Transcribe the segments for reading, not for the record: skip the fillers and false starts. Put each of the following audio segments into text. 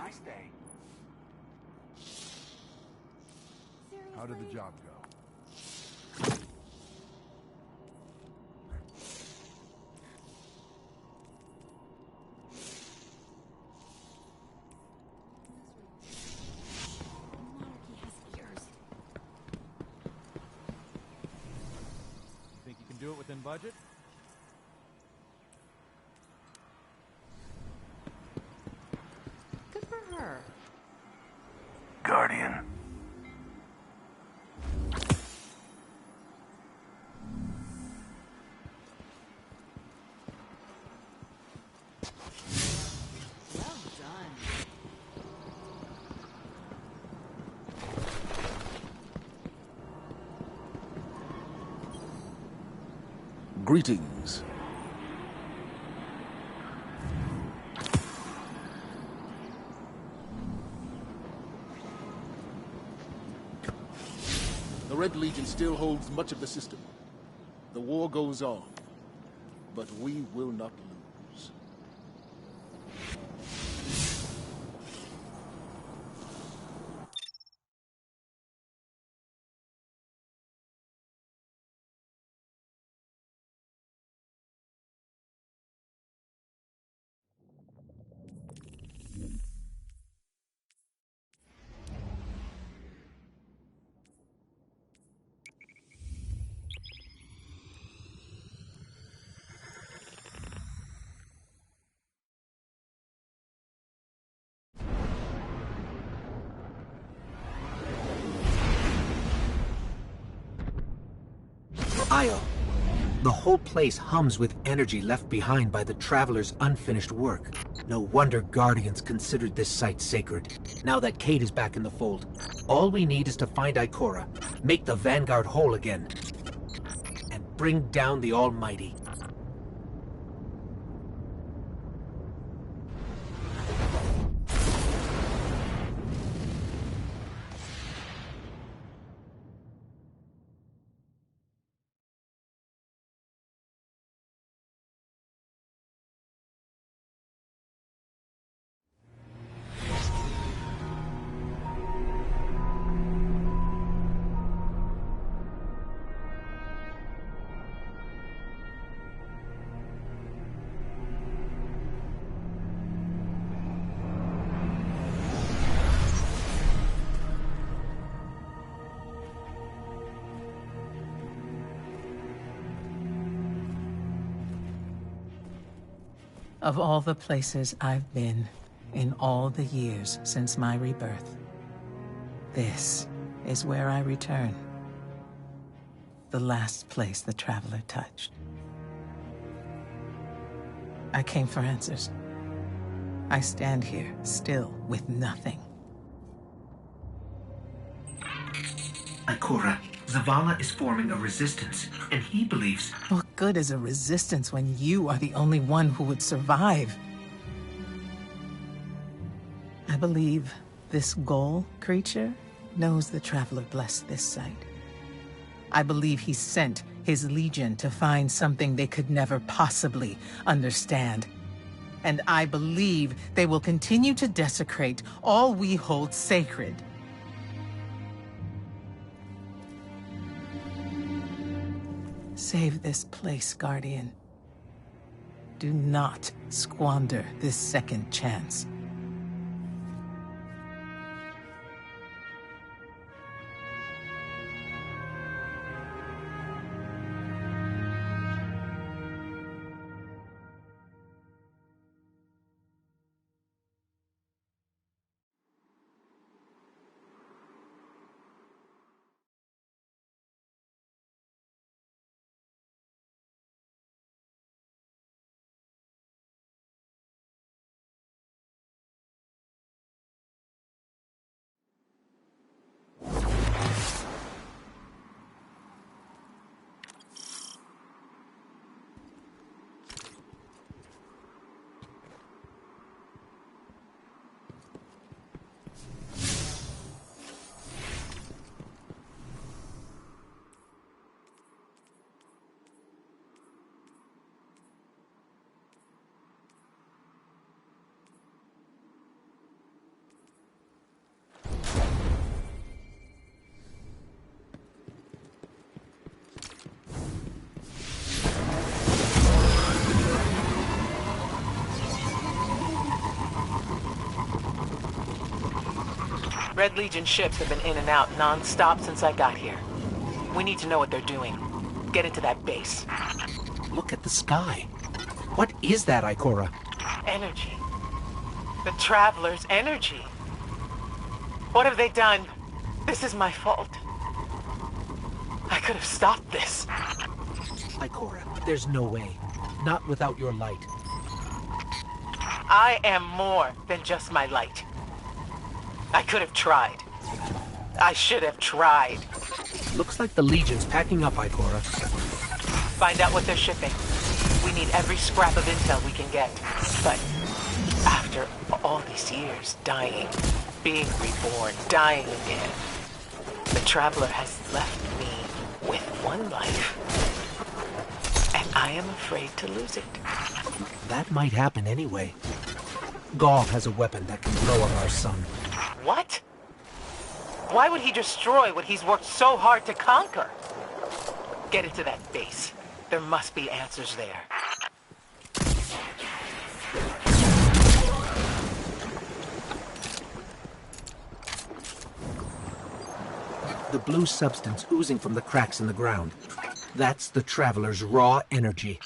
nice day. How did the job go? Think you can do it within budget? Good for her. Guardian. Well done. Greetings. The Red Legion still holds much of the system. The war goes on, but we will not lose. Io! The whole place hums with energy left behind by the Traveler's unfinished work. No wonder Guardians considered this site sacred. Now that Kate is back in the fold, all we need is to find Ikora, make the Vanguard whole again, and bring down the Almighty. Of all the places I've been in all the years since my rebirth, this is where I return. The last place the Traveler touched. I came for answers. I stand here, still, with nothing. Ikora, Zavala is forming a resistance, and he believes... What good is a resistance when you are the only one who would survive? I believe this Ghoul creature knows the Traveler blessed this site. I believe he sent his Legion to find something they could never possibly understand. And I believe they will continue to desecrate all we hold sacred. Save this place, Guardian. Do not squander this second chance. Red Legion ships have been in and out non-stop since I got here. We need to know what they're doing. Get into that base. Look at the sky. What is that, Ikora? Energy. The Traveler's energy. What have they done? This is my fault. I could have stopped this. Ikora, there's no way. Not without your light. I am more than just my light. I could have tried. I should have tried. Looks like the Legion's packing up, Ikora. Find out what they're shipping. We need every scrap of intel we can get. But after all these years, dying, being reborn, dying again, the Traveler has left me with one life. And I am afraid to lose it. That might happen anyway. Gaul has a weapon that can blow up our sun. What? Why would he destroy what he's worked so hard to conquer? Get into that base. There must be answers there. The blue substance oozing from the cracks in the ground. That's the Traveler's raw energy.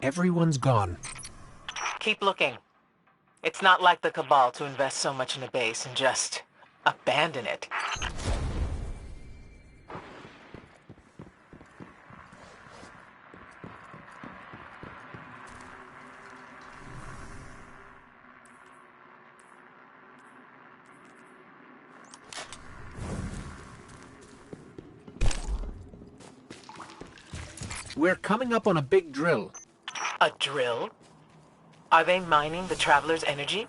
Everyone's gone. Keep looking. It's not like the Cabal to invest so much in a base and just abandon it. We're coming up on a big drill. A drill? Are they mining the Traveler's energy?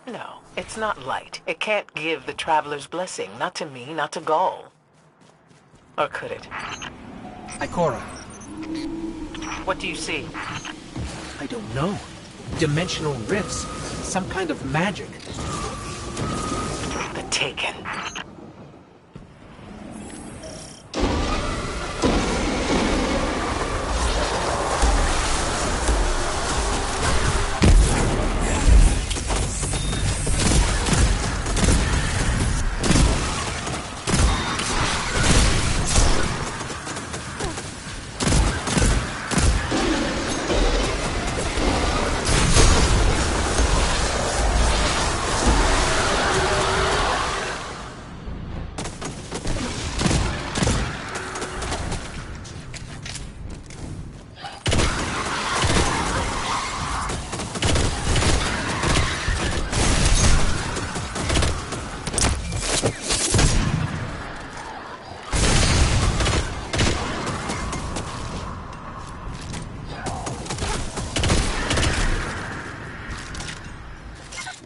No, it's not light. It can't give the Traveler's blessing. Not to me, not to Gaul. Or could it? Ikora. What do you see? I don't know. Dimensional rifts. Some kind of magic. The Taken.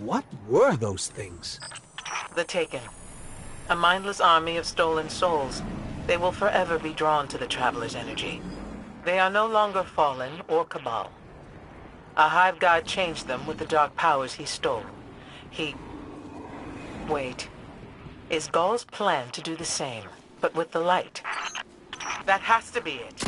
What were those things? The Taken. A mindless army of stolen souls. They will forever be drawn to the Traveler's energy. They are no longer fallen or Cabal. A Hive God changed them with the dark powers he stole. Wait. Is Gaul's plan to do the same, but with the light? That has to be it.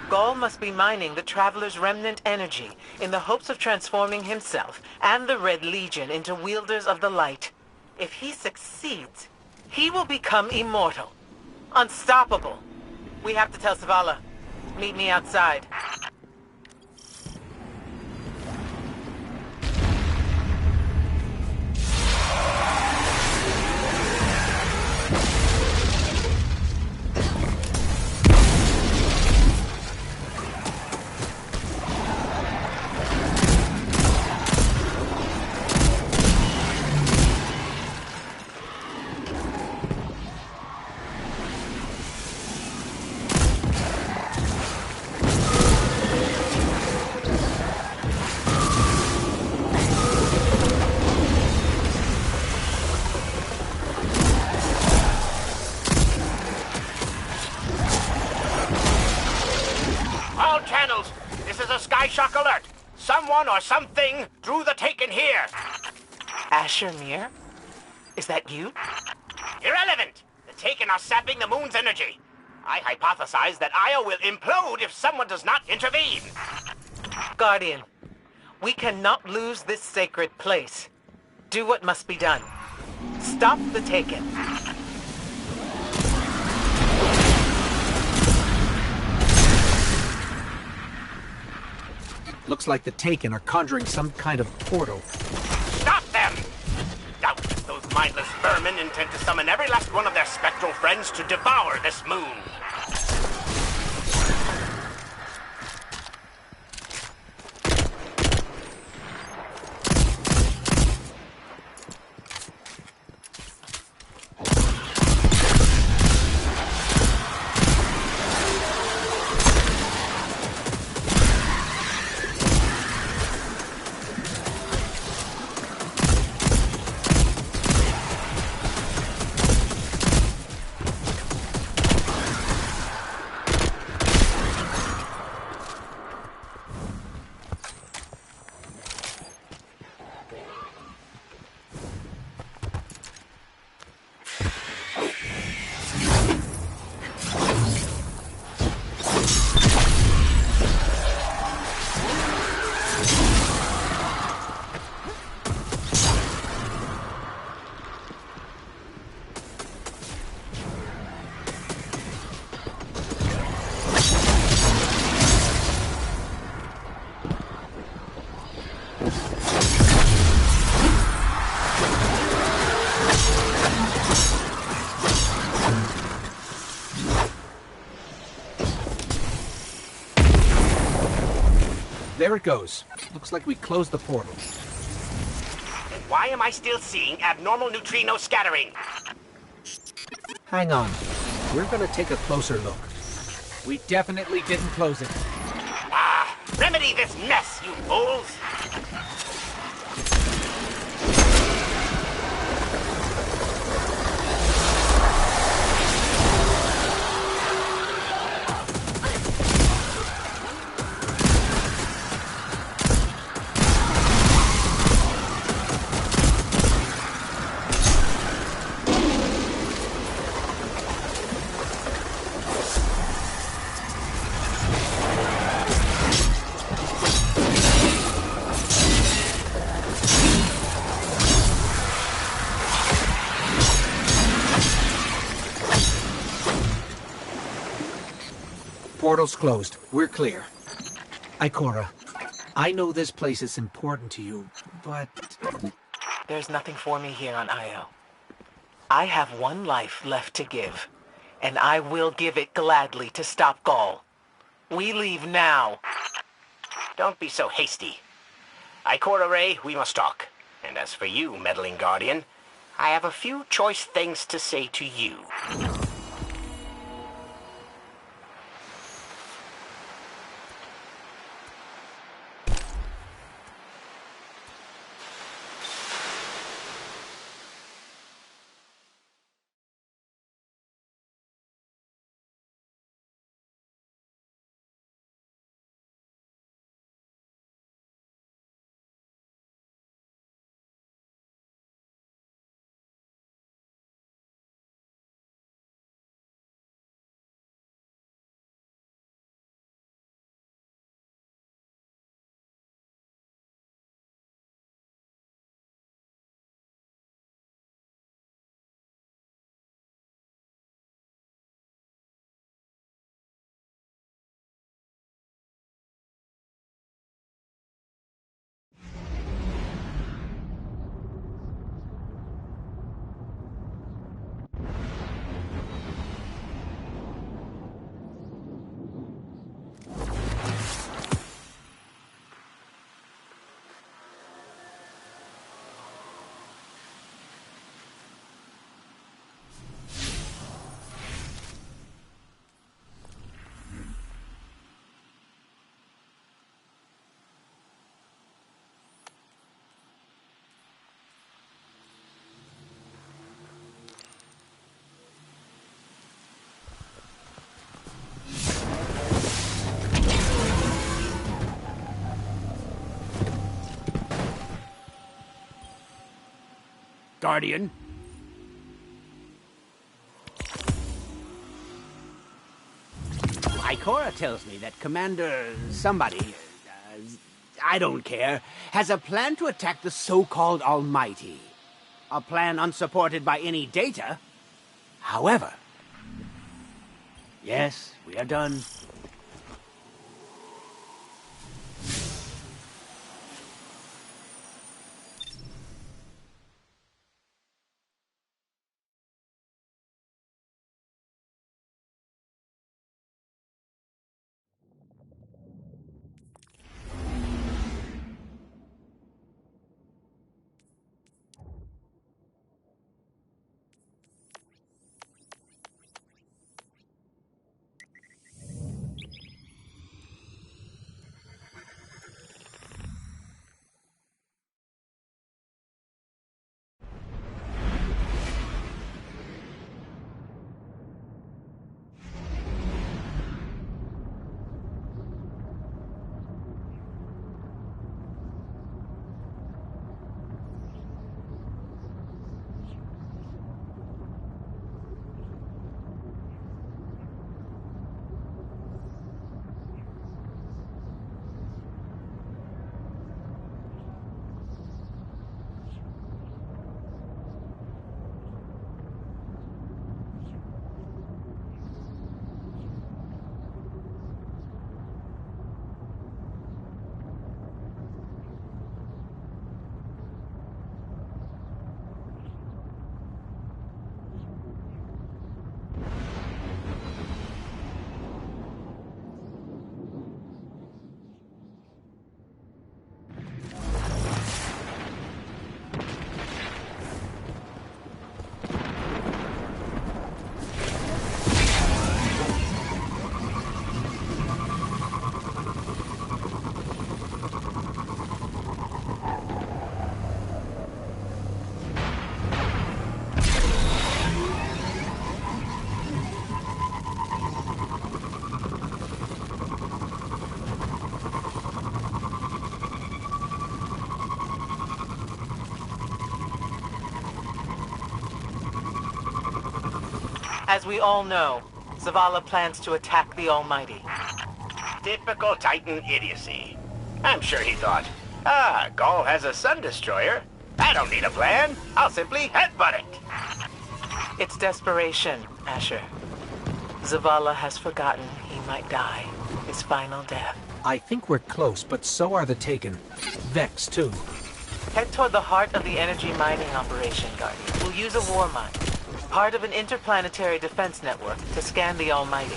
Gaul must be mining the Traveler's remnant energy in the hopes of transforming himself and the Red Legion into wielders of the light. If he succeeds, he will become immortal. Unstoppable. We have to tell Zavala. Meet me outside. someone or something drew the Taken here. Asher Mir? Is that you? Irrelevant. The Taken are sapping the moon's energy. I hypothesize that Io will implode if someone does not intervene. Guardian, we cannot lose this sacred place. Do what must be done. Stop the Taken. Looks like the Taken are conjuring some kind of portal. Stop them! Doubtless those mindless vermin intend to summon every last one of their spectral friends to devour this moon. There it goes. Looks like we closed the portal. And why am I still seeing abnormal neutrino scattering? Hang on. We're gonna take a closer look. We definitely didn't close it. Remedy this mess, you fools! Portal's closed. We're clear. Ikora, I know this place is important to you, but... There's nothing for me here on Io. I have one life left to give, and I will give it gladly to stop Gaul. We leave now. Don't be so hasty. Ikora Ray, we must talk. And as for you, meddling Guardian, I have a few choice things to say to you. Guardian. Ikora tells me that Commander somebody, I don't care, has a plan to attack the so-called Almighty. A plan unsupported by any data. However, yes, we are done. As we all know, Zavala plans to attack the Almighty. Typical Titan idiocy. I'm sure he thought, Gaul has a sun destroyer. I don't need a plan. I'll simply headbutt it. It's desperation, Asher. Zavala has forgotten he might die. His final death. I think we're close, but so are the Taken. Vex, too. Head toward the heart of the energy mining operation, Guardian. We'll use a war mine, part of an interplanetary defense network, to scan the Almighty.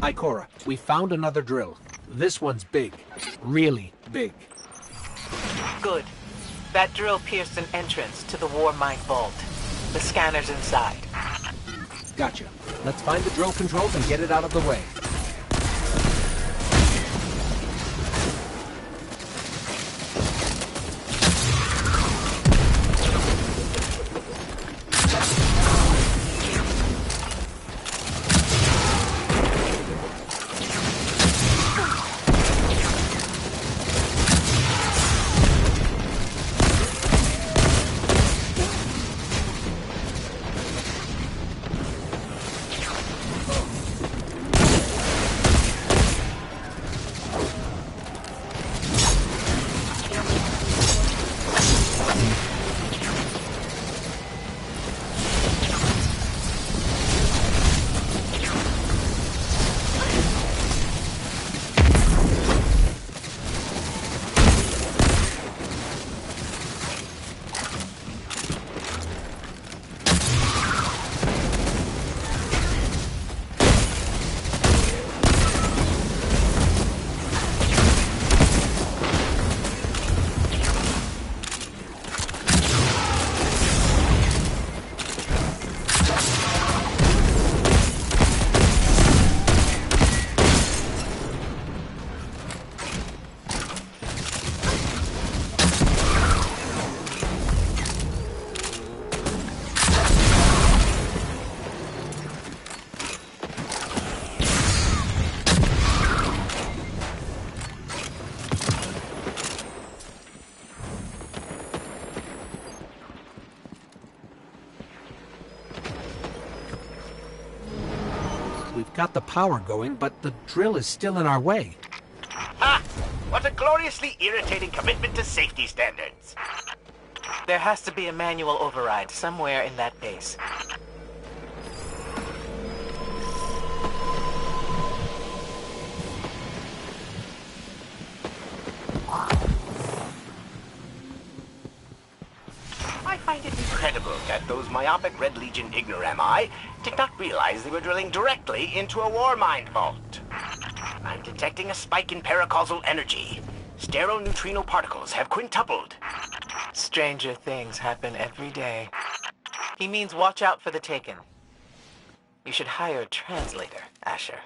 Ikora, we found another drill. This one's big. Really big. Good. That drill pierced an entrance to the war mine vault. The scanner's inside. Gotcha. Let's find the drill controls and get it out of the way. got the power going, but the drill is still in our way. Ha! What a gloriously irritating commitment to safety standards. There has to be a manual override somewhere in that base. I find it incredible that those myopic Red Legion ignorami did not realize they were drilling directly into a war mind vault. I'm detecting a spike in paracausal energy. Sterile neutrino particles have quintupled. Stranger things happen every day. He means watch out for the Taken. You should hire a translator, Asher.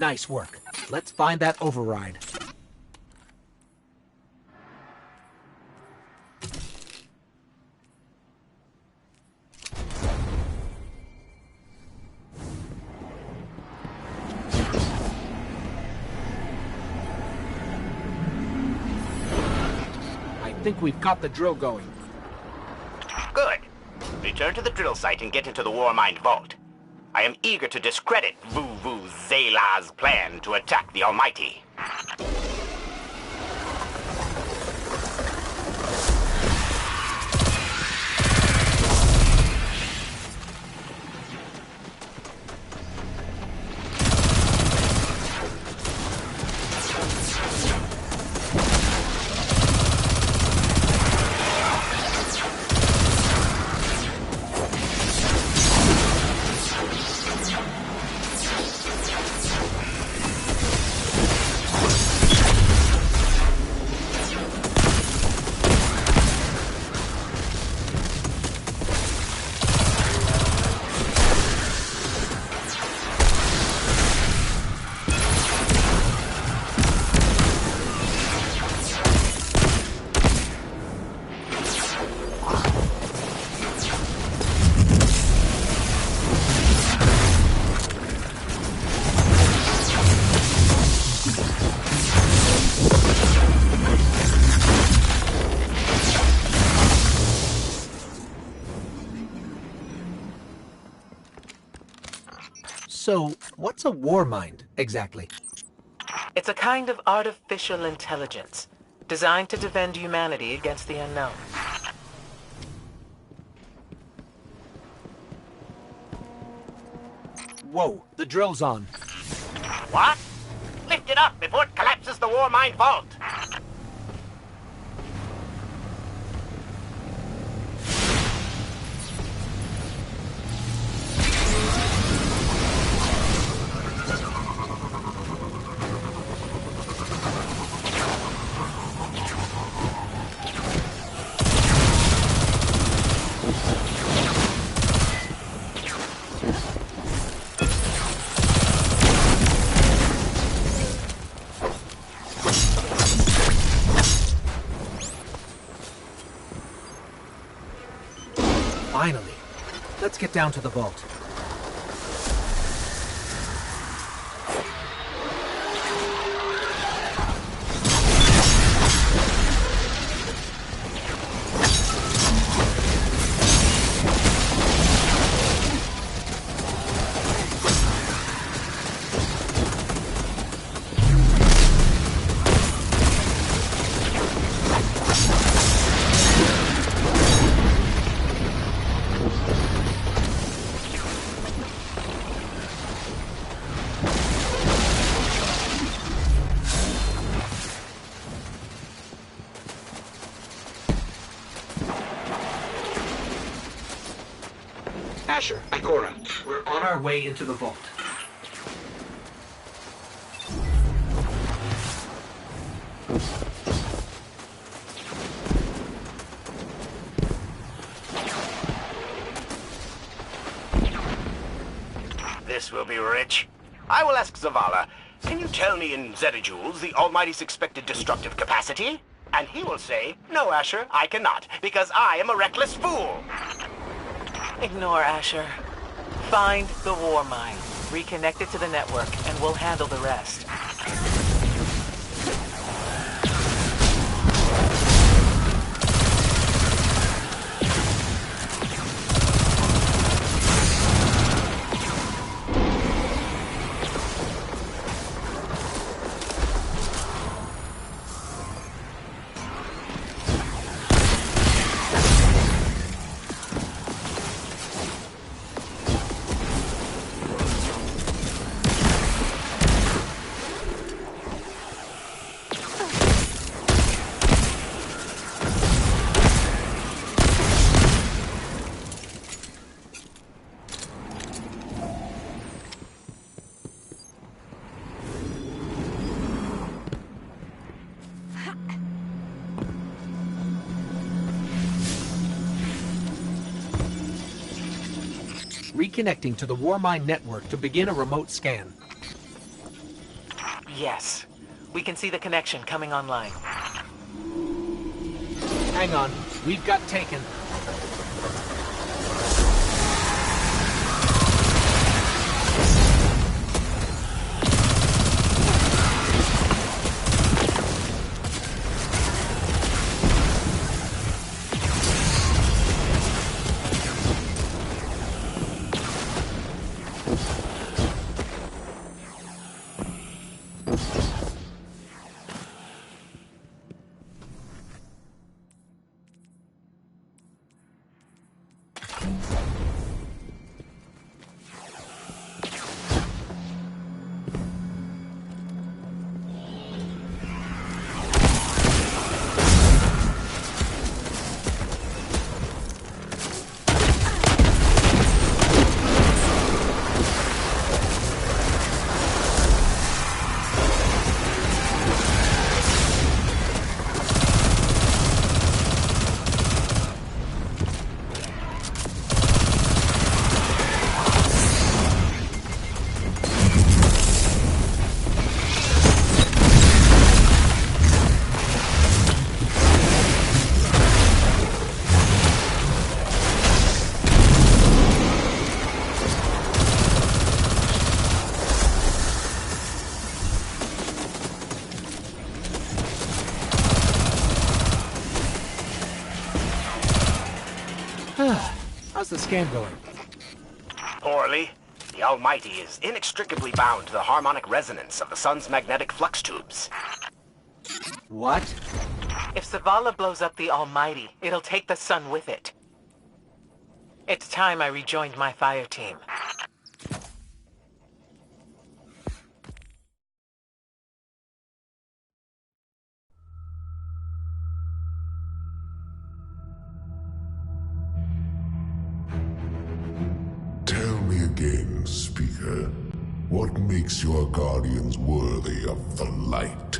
Nice work. Let's find that override. I think we've got the drill going. Good. Return to the drill site and get into the war mind vault. I am eager to discredit Vu Zela's plan to attack the Almighty. So, what's a war mind, exactly? It's a kind of artificial intelligence, designed to defend humanity against the unknown. Whoa, the drill's on. What? Lift it up before it collapses the war mind vault. Finally. Let's get down to the vault. Asher, Ikora, we're on our way into the vault. This will be rich. I will ask Zavala, can you tell me in zettajoules the Almighty's expected destructive capacity? And he will say, no, Asher, I cannot, because I am a reckless fool. Ignore Asher. Find the war mine, reconnect it to the network, and we'll handle the rest. Reconnecting to the Warmind network to begin a remote scan. Yes. We can see the connection coming online. Hang on. We've got taken. How's the scan going? Poorly. The Almighty is inextricably bound to the harmonic resonance of the sun's magnetic flux tubes. What? If Zavala blows up the Almighty, it'll take the sun with it. It's time I rejoined my fire team. Tell me again, Speaker, what makes your guardians worthy of the light?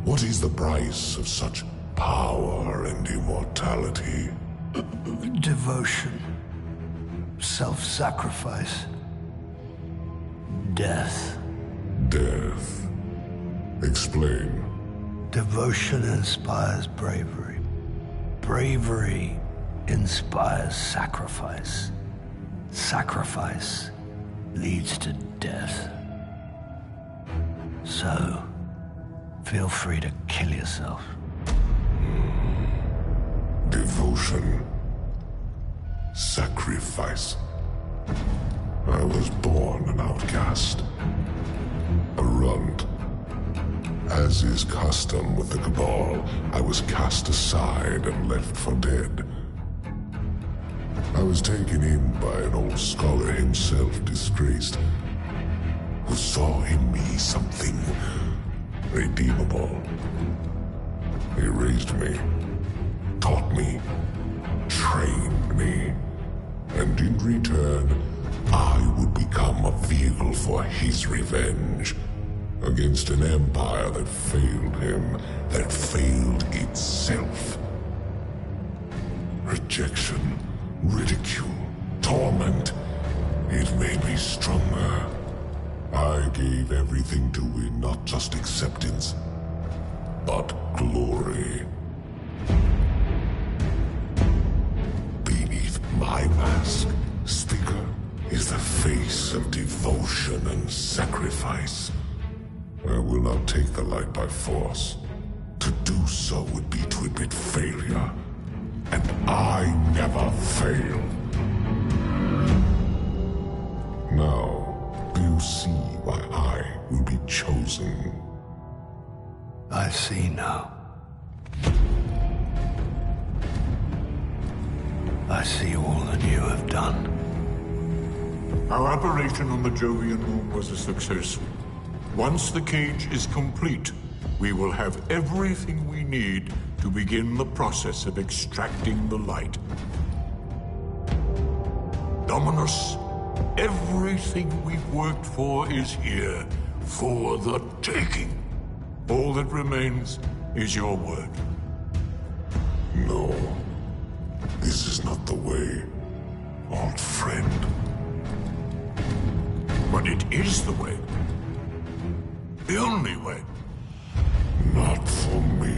What is the price of such power and immortality? Devotion. Self-sacrifice. Death. Death. Explain. Devotion inspires bravery. Bravery inspires sacrifice. Sacrifice leads to death. So, feel free to kill yourself. Devotion. Sacrifice. I was born an outcast. A runt. As is custom with the Cabal, I was cast aside and left for dead. I was taken in by an old scholar himself, disgraced, who saw in me something redeemable. He raised me, taught me, trained me, and in return, I would become a vehicle for his revenge against an empire that failed him, that failed itself. Rejection, ridicule, torment. It made me stronger. I gave everything to win not just acceptance, but glory. Beneath my mask, Speaker, is the face of devotion and sacrifice. I will not take the light by force. To do so would be to admit failure. And I never fail. Now, do you see why I will be chosen? I see now. I see all that you have done. Our operation on the Jovian moon was a success. Once the cage is complete, we will have everything we need to begin the process of extracting the light. Dominus, everything we've worked for is here, for the taking. All that remains is your word. No, this is not the way, old friend. But it is the way. The only way. Not for me.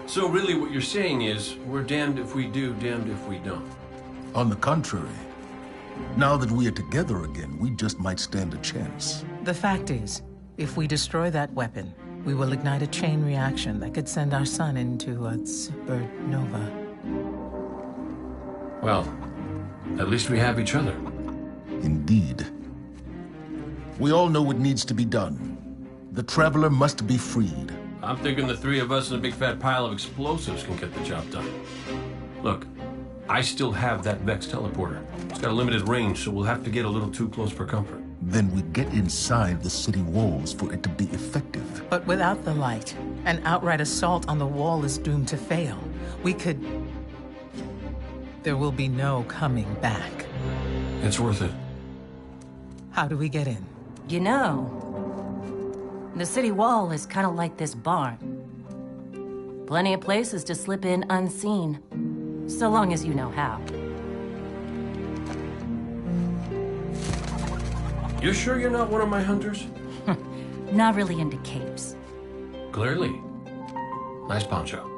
So really what you're saying is, we're damned if we do, damned if we don't. On the contrary, now that we are together again, we just might stand a chance. The fact is, if we destroy that weapon, we will ignite a chain reaction that could send our sun into a supernova. Well, at least we have each other. Indeed. We all know what needs to be done. The Traveler must be freed. I'm thinking the three of us and a big fat pile of explosives can get the job done. Look, I still have that Vex teleporter. It's got a limited range, so we'll have to get a little too close for comfort. Then we get inside the city walls for it to be effective. But without the light, an outright assault on the wall is doomed to fail. We could... There will be no coming back. It's worth it. How do we get in? You know, the city wall is kind of like this barn. Plenty of places to slip in unseen, so long as you know how. You sure you're not one of my hunters? Not really into capes. Clearly. Nice poncho.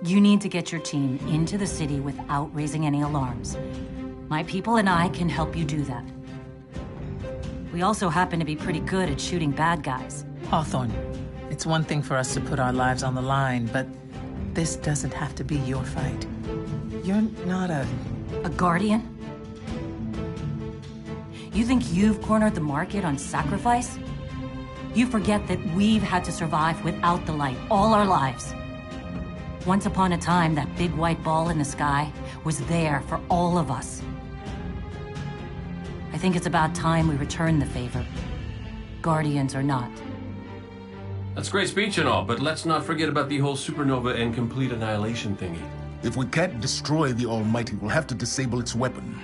You need to get your team into the city without raising any alarms. My people and I can help you do that. We also happen to be pretty good at shooting bad guys. Hawthorne, it's one thing for us to put our lives on the line, but this doesn't have to be your fight. You're not a guardian? You think you've cornered the market on sacrifice? You forget that we've had to survive without the light all our lives. Once upon a time, that big white ball in the sky was there for all of us. I think it's about time we return the favor. Guardians or not. That's great speech and all, but let's not forget about the whole supernova and complete annihilation thingy. If we can't destroy the Almighty, we'll have to disable its weapon.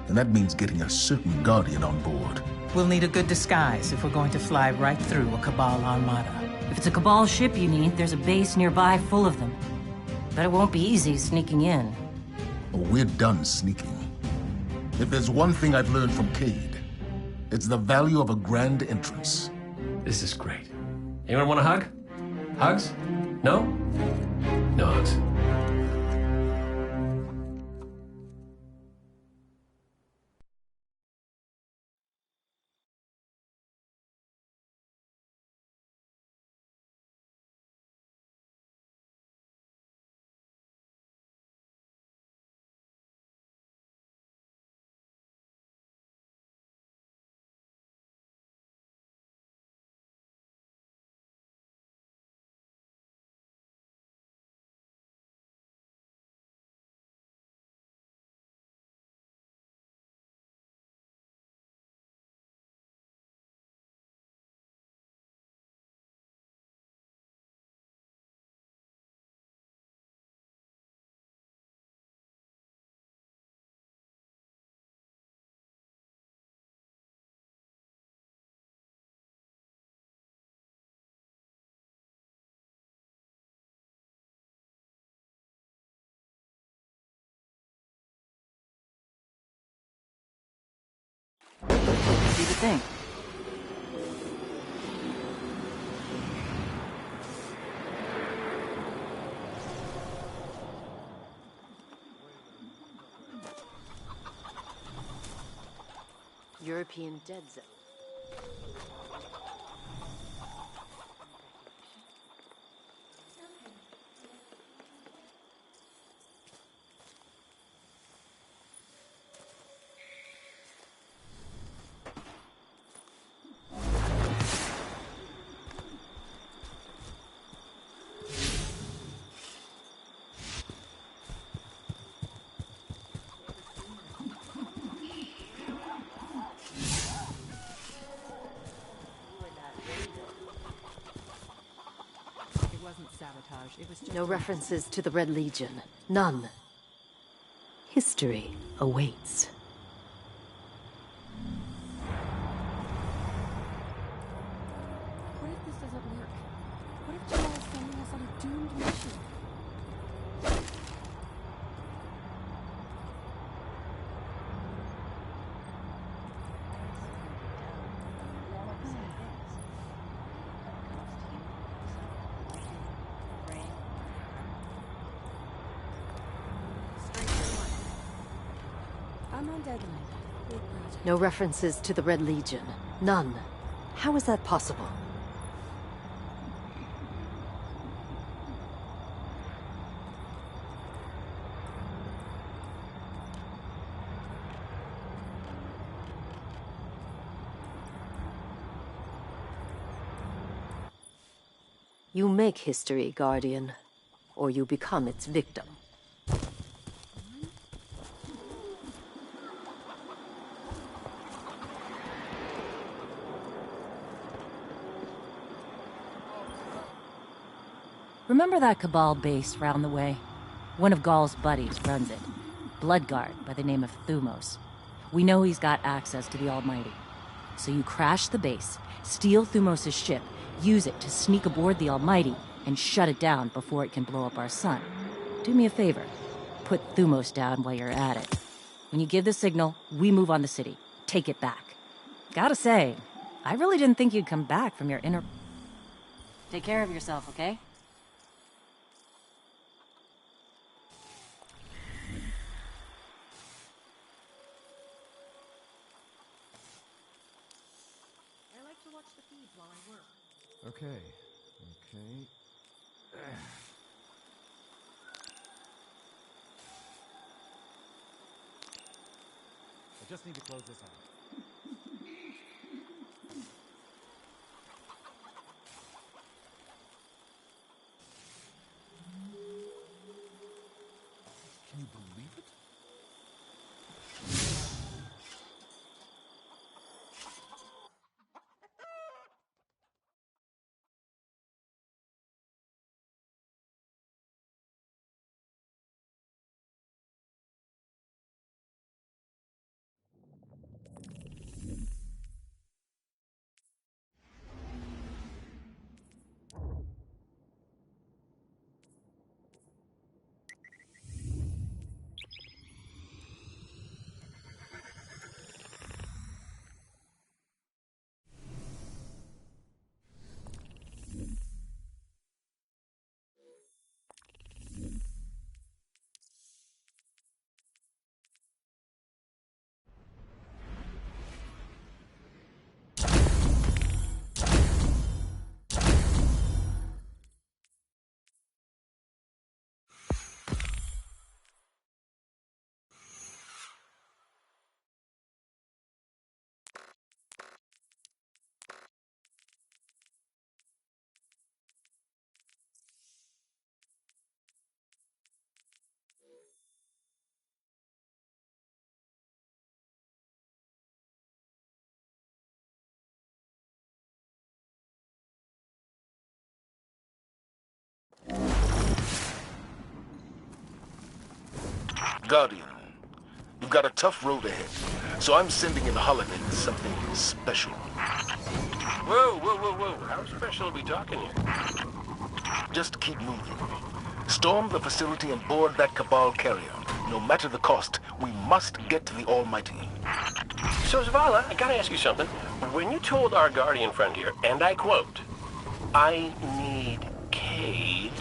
And that means getting a certain Guardian on board. We'll need a good disguise if we're going to fly right through a Cabal armada. If it's a Cabal ship you need, there's a base nearby full of them. But it won't be easy sneaking in. Oh, we're done sneaking. If there's one thing I've learned from Cade, it's the value of a grand entrance. This is great. Anyone want a hug? Hugs? No? No hugs. Do the thing. European dead zone. Sabotage. It was just No references to the Red Legion. None. History awaits. What if this doesn't work? What if Jamal is sending us on a doomed mission? I'm on deadline. Big project. No references to the Red Legion. None. How is that possible? You make history, Guardian, or you become its victim. Remember that Cabal base round the way? One of Gaul's buddies runs it. Bloodguard by the name of Thumos. We know he's got access to the Almighty. So you crash the base, steal Thumos' ship, use it to sneak aboard the Almighty, and shut it down before it can blow up our sun. Do me a favor. Put Thumos down while you're at it. When you give the signal, we move on the city. Take it back. Gotta say, I really didn't think you'd come back from your inner... Take care of yourself, okay? I like to watch the feeds while I work. Okay. I just need to close this out. Can you believe it? Guardian, you've got a tough road ahead, so I'm sending in Holiday something special. Whoa. How special are we talking here? Just keep moving. Storm the facility and board that Cabal carrier. No matter the cost, we must get to the Almighty. So, Zavala, I gotta ask you something. When you told our Guardian friend here, and I quote, "I need Cade,"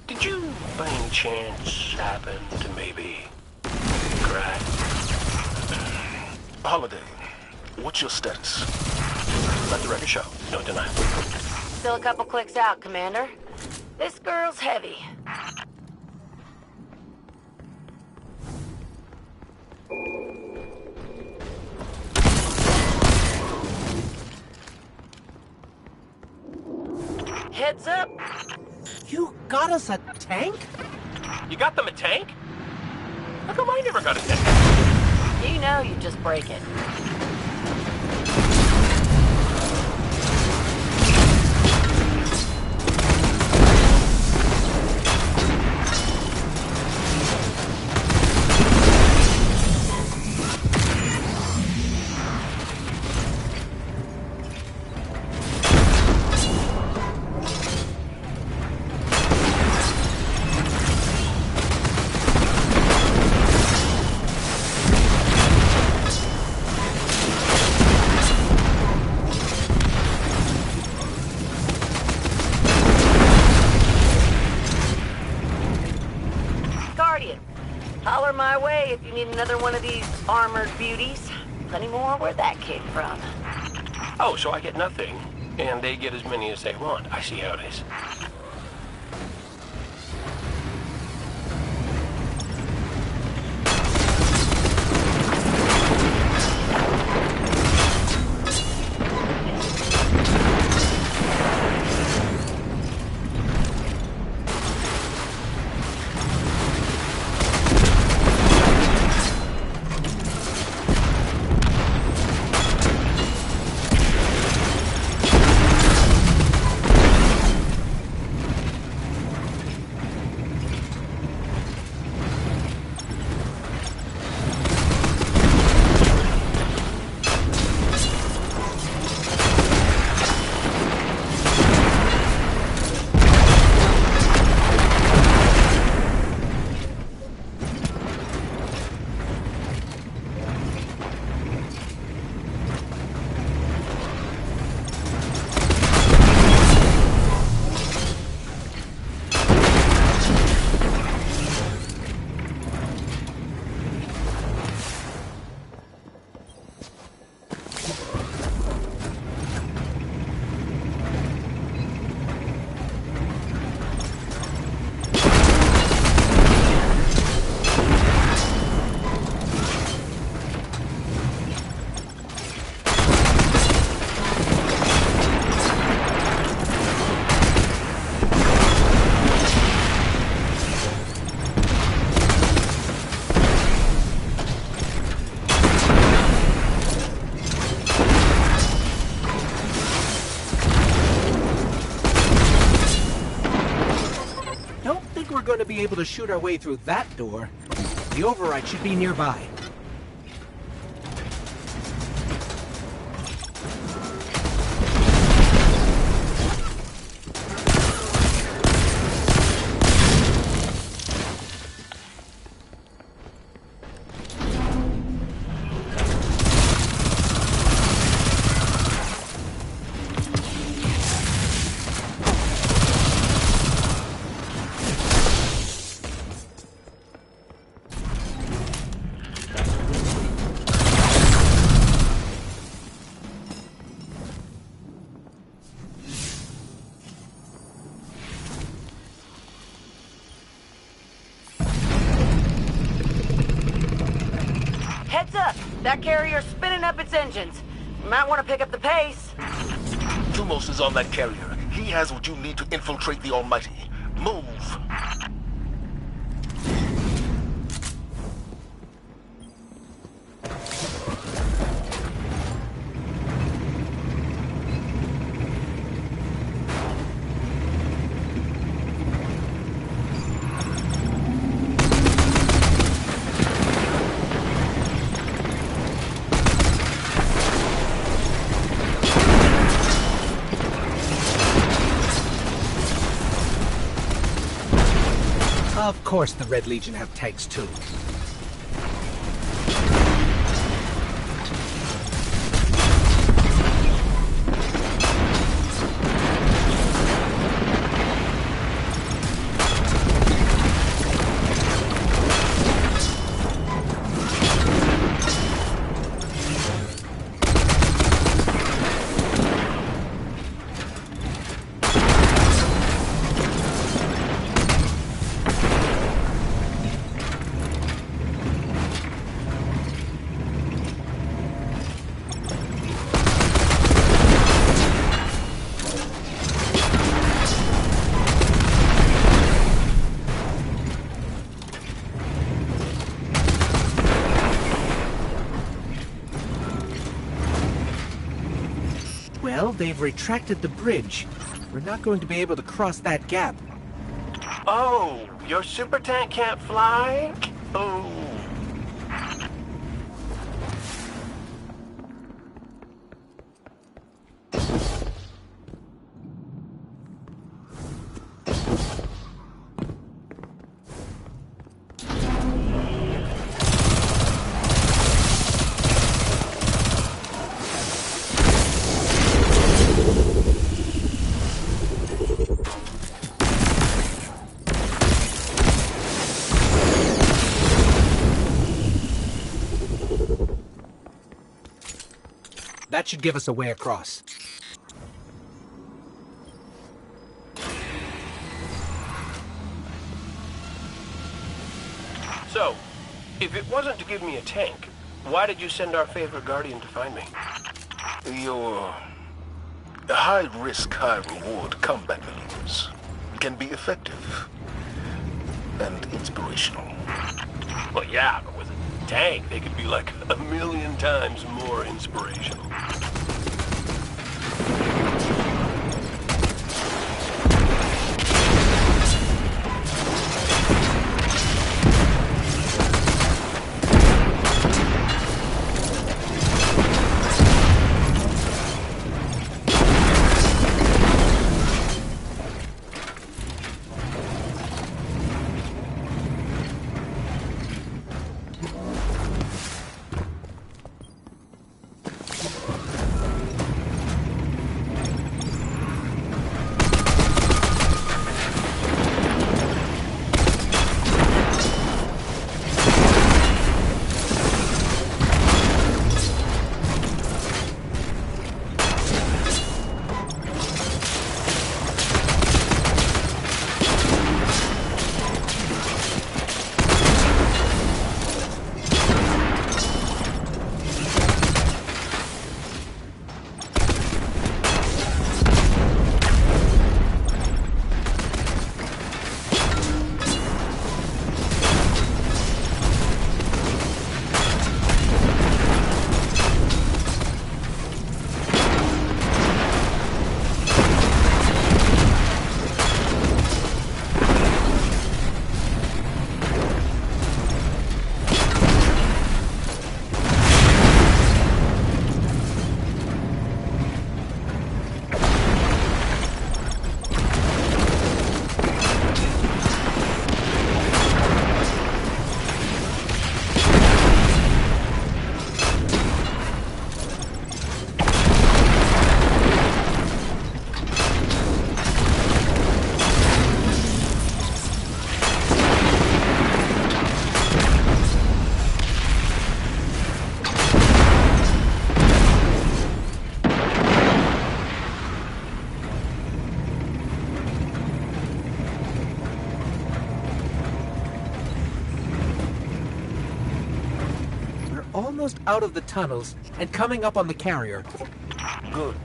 did you, by any chance, happen to maybe cry? Holiday, what's your status? Let the record show. No denial. Still a couple clicks out, Commander. This girl's heavy. Heads up. You got us a tank? You got them a tank? How come I never got a tank? You know you just break it. Holler my way if you need another one of these armored beauties. Plenty more where that came from. Oh, so I get nothing, and they get as many as they want. I see how it is. think we're going to be able to shoot our way through that door. The override should be nearby. Heads up! That carrier's spinning up its engines. You might want to pick up the pace. Tumos is on that carrier. He has what you need to infiltrate the Almighty. Move! Of course the Red Legion have tanks too. Well, they've retracted the bridge. We're not going to be able to cross that gap. Oh, your super tank can't fly? Oh. That should give us a way across. So, if it wasn't to give me a tank, why did you send our favorite Guardian to find me? Your high-risk, high-reward combat maneuvers can be effective and inspirational. Well, yeah, but with a tank, they could be like 1,000,000 times more inspirational. almost out of the tunnels and coming up on the carrier. Good.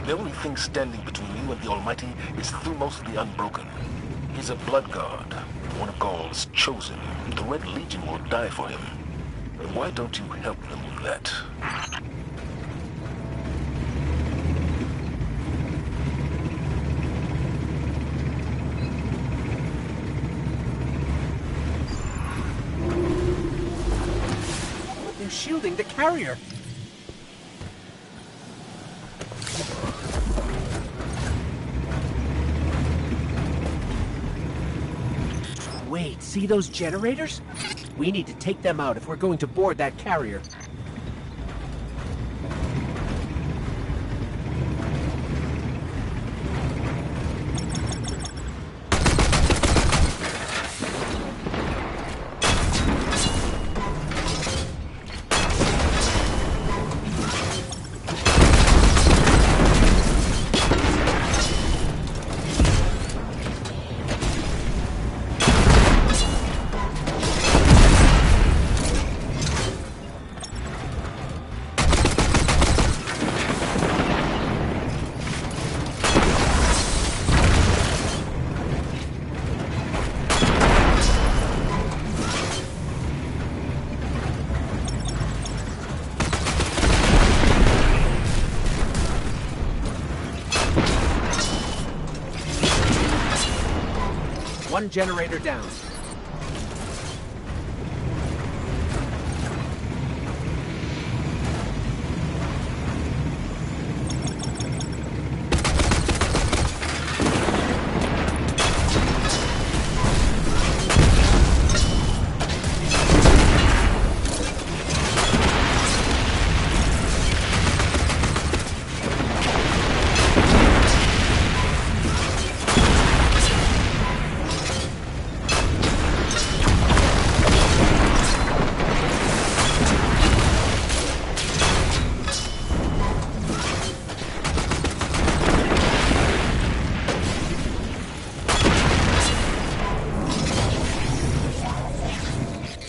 The only thing standing between you and the Almighty is Thumos the Unbroken. He's a blood god, one of Gaul's chosen. The Red Legion will die for him. Why don't you help them with that? They're shielding the carrier. Wait, see those generators? We need to take them out if we're going to board that carrier. One generator down.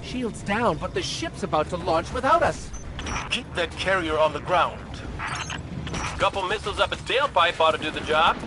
Shield's down, but the ship's about to launch without us. Keep that carrier on the ground. Couple missiles up its tailpipe ought to do the job.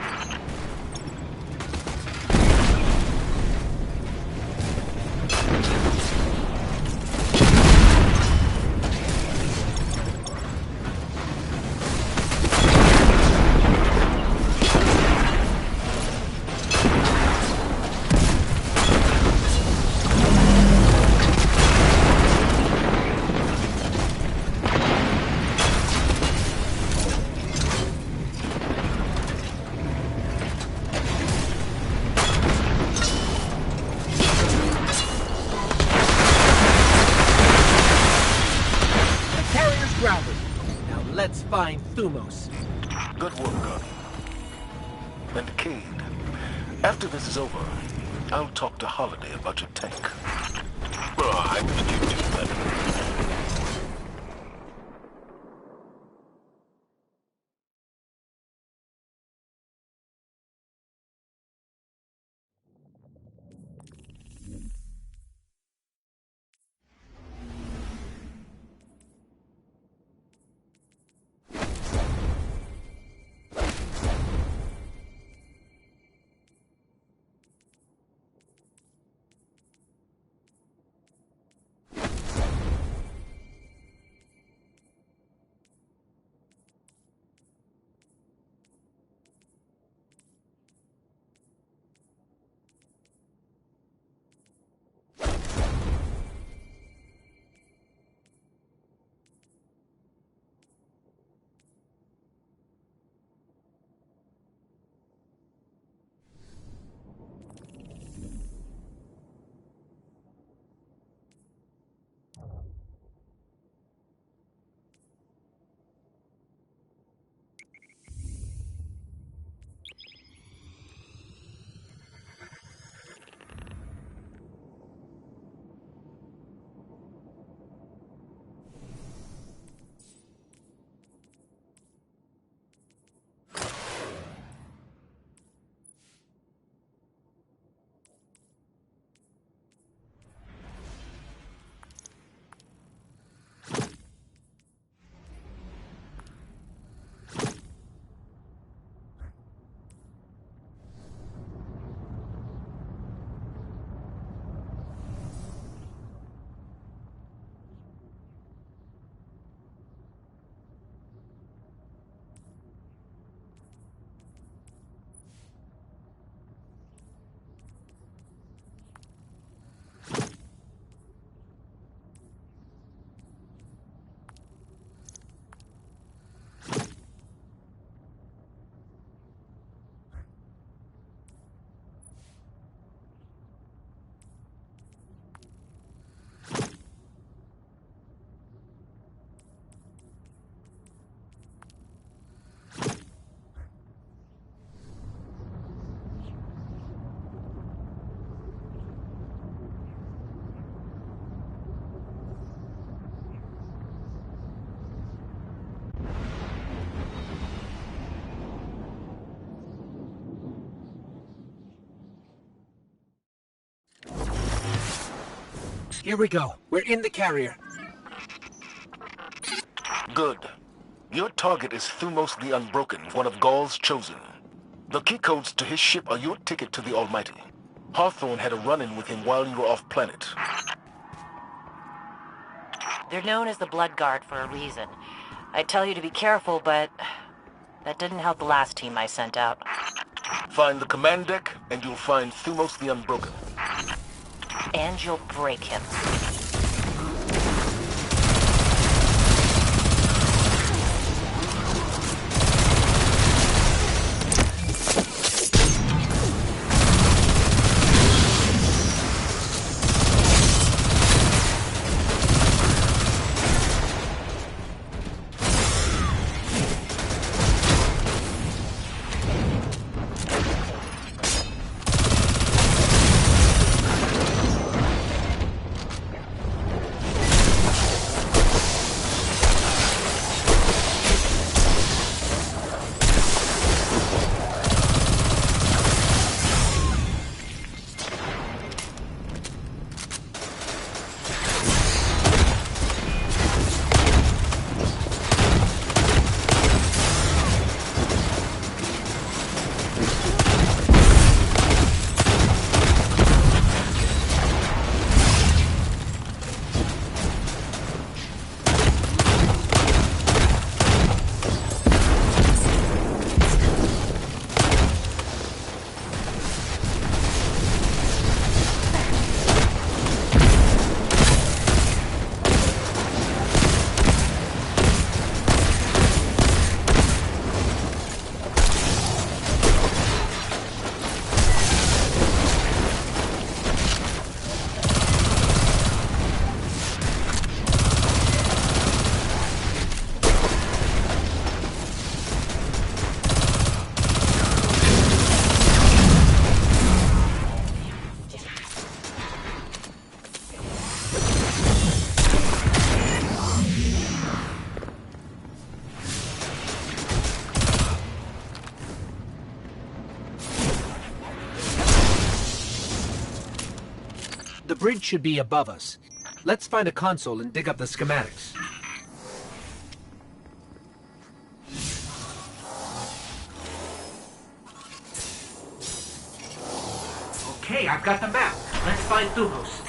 Now let's find Thumos. Good work, Guardian. And Cade, after this is over, I'll talk to Holiday about your tank. Oh, I wish you'd do that. Here we go. We're in the carrier. Good. Your target is Thumos the Unbroken, one of Gaul's chosen. The key codes to his ship are your ticket to the Almighty. Hawthorne had a run-in with him while you were off-planet. They're known as the Blood Guard for a reason. I'd tell you to be careful, but that didn't help the last team I sent out. Find the command deck, and you'll find Thumos the Unbroken. And you'll break him. The bridge should be above us. Let's find a console and dig up the schematics. Okay, I've got the map. Let's find Thumos.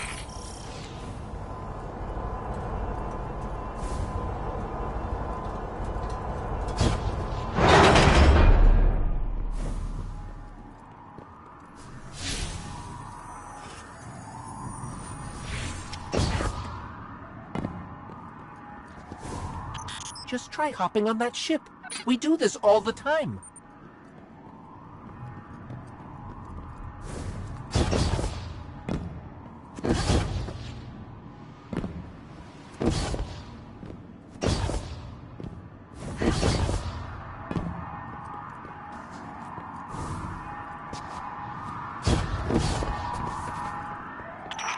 Just try hopping on that ship. We do this all the time.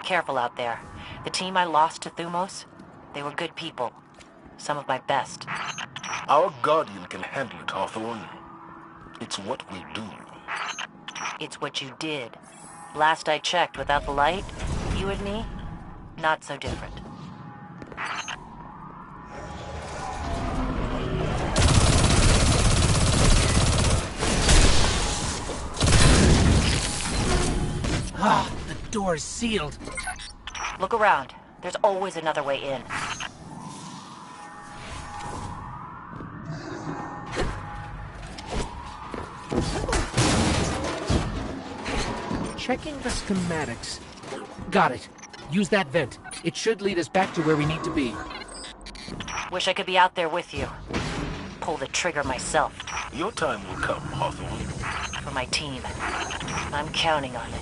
Careful out there. The team I lost to Thumos, they were good people. Some of my best. Our Guardian can handle it, Hawthorne. It's what we do. It's what you did. Last I checked, without the light, you and me, not so different. Ah, the door's sealed. Look around. There's always another way in. Checking the schematics. Got it. Use that vent. It should lead us back to where we need to be. Wish I could be out there with you. Pull the trigger myself. Your time will come, Hawthorne. For my team. I'm counting on it.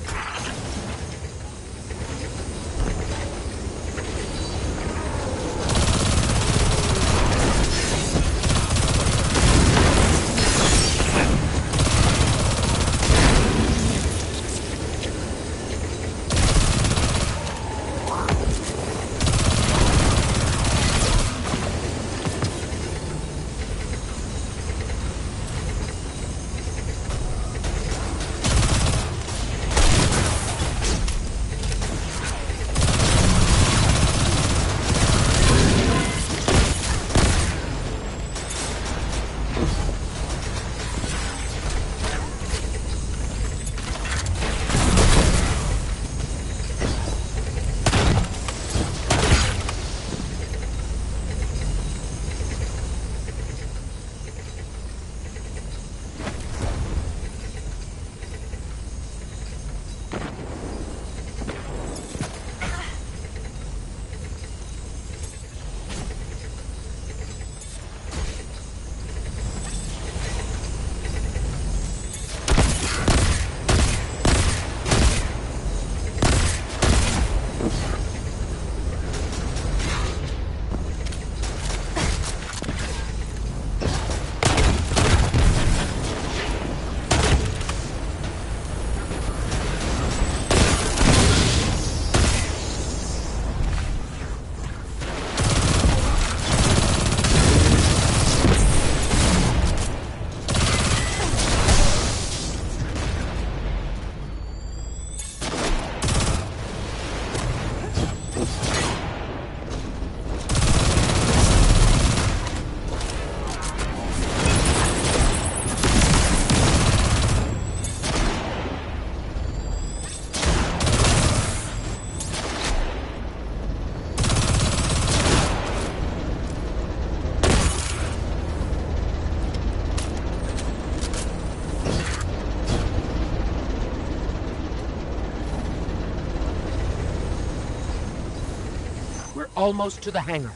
almost to the hangar.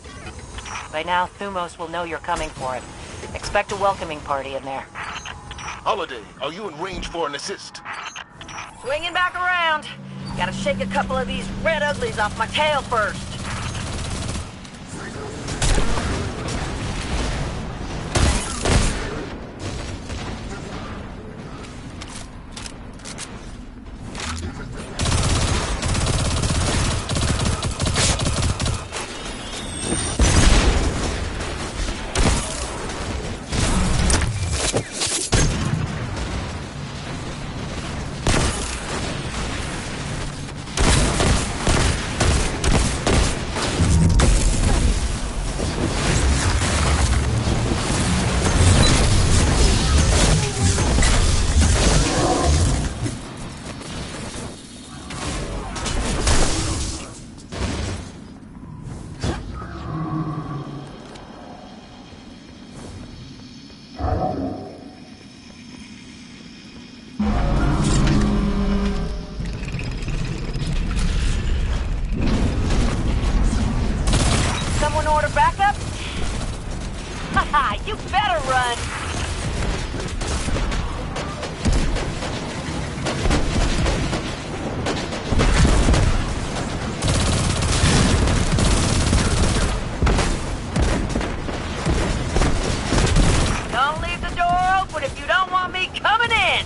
By now, Thumos will know you're coming for it. Expect a welcoming party in there. Holiday, are you in range for an assist? Swinging back around. Gotta shake a couple of these red uglies off my tail first. Someone order backup? Haha, you better run! Don't leave the door open if you don't want me coming in!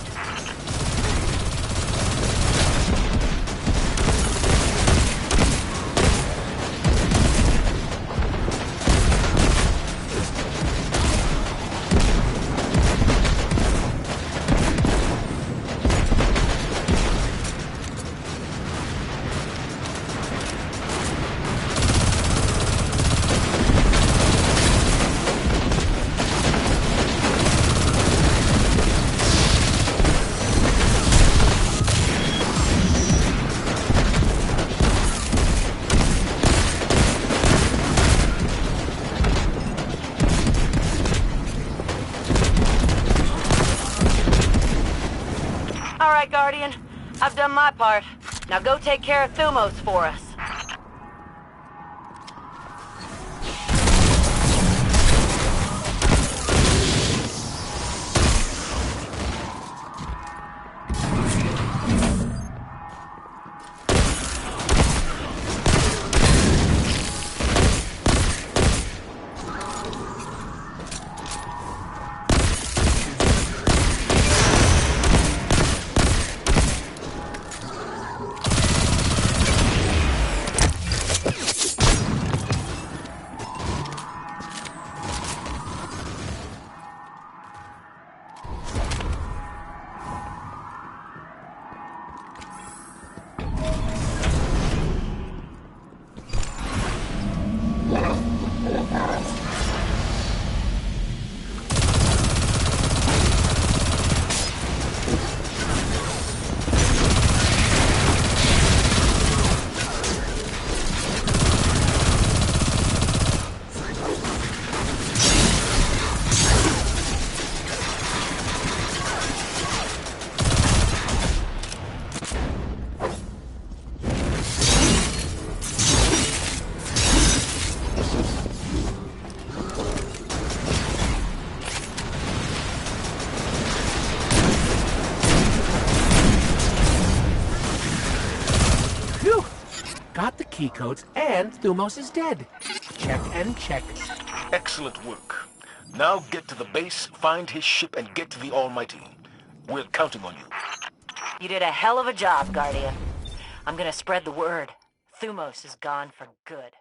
All right, Guardian. I've done my part. Now go take care of Thumos for us. Got the key codes, and Thumos is dead. Check and check. Excellent work. Now get to the base, find his ship, and get to the Almighty. We're counting on you. You did a hell of a job, Guardian. I'm gonna spread the word. Thumos is gone for good.